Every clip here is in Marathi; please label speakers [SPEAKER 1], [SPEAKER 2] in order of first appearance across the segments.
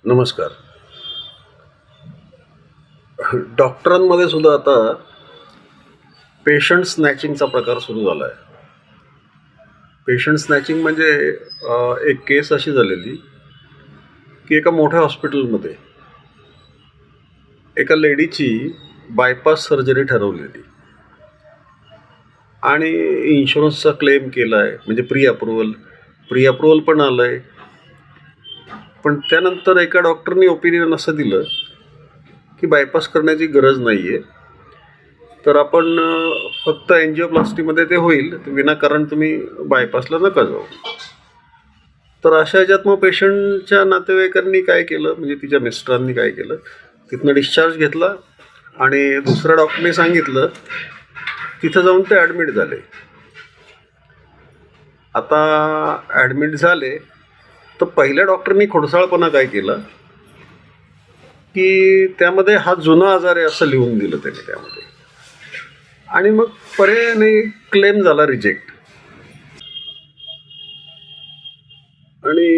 [SPEAKER 1] नमस्कार. डॉक्टरांमध्ये सुद्धा आता पेशंट स्नॅचिंगचा प्रकार सुरू झाला आहे. पेशंट स्नॅचिंग म्हणजे एक केस अशी झालेली की एका मोठ्या हॉस्पिटलमध्ये एका लेडीची बायपास सर्जरी ठरवलेली आणि इन्शुरन्सचा क्लेम केला आहे, म्हणजे प्री अप्रुव्हल पण आलं आहे. पण त्यानंतर एका डॉक्टरनी ओपिनियन असं दिलं की बायपास करण्याची गरज नाही आहे, तर आपण फक्त एन्जिओप्लास्टीमध्ये ते होईल, विनाकारण तुम्ही बायपासला नका जाऊ. तर अशा ह्याच्यात मग पेशंटच्या नातेवाईकांनी काय केलं, म्हणजे तिच्या मिस्टरांनी काय केलं, तिथनं डिस्चार्ज घेतला आणि दुसऱ्या डॉक्टरने सांगितलं, तिथं जाऊन ते ॲडमिट झाले. आता ॲडमिट झाले तर पहिल्या डॉक्टरनी खोडसाळपणा काय केला की त्यामध्ये हा जुना आजार आहे असं लिहून दिलं त्याने त्यामध्ये, आणि मग पर्यायाने क्लेम झाला रिजेक्ट. आणि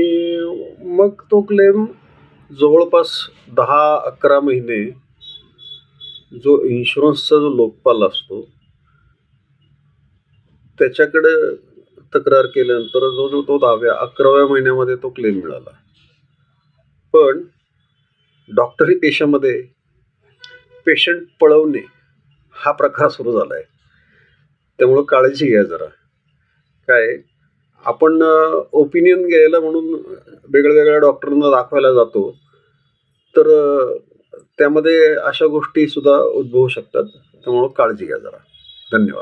[SPEAKER 1] मग तो क्लेम जवळपास 10-11 महिने जो इन्शुरन्सचा जो लोकपाल असतो त्याच्याकडे तक्रार केल्यानंतर जो तो 10व्या-11व्या महिन्यामध्ये तो क्लेम मिळाला. पण डॉक्टरी पेशामध्ये पेशंट पळवणे हा प्रकार सुरू झाला आहे. त्यामुळं काळजी घ्या जरा. काय आपण ओपिनियन घ्यायला म्हणून वेगळ्या डॉक्टरांना दाखवायला जातो, तर त्यामध्ये अशा गोष्टी सुद्धा उद्भवू शकतात. त्यामुळं काळजी घ्या जरा. धन्यवाद.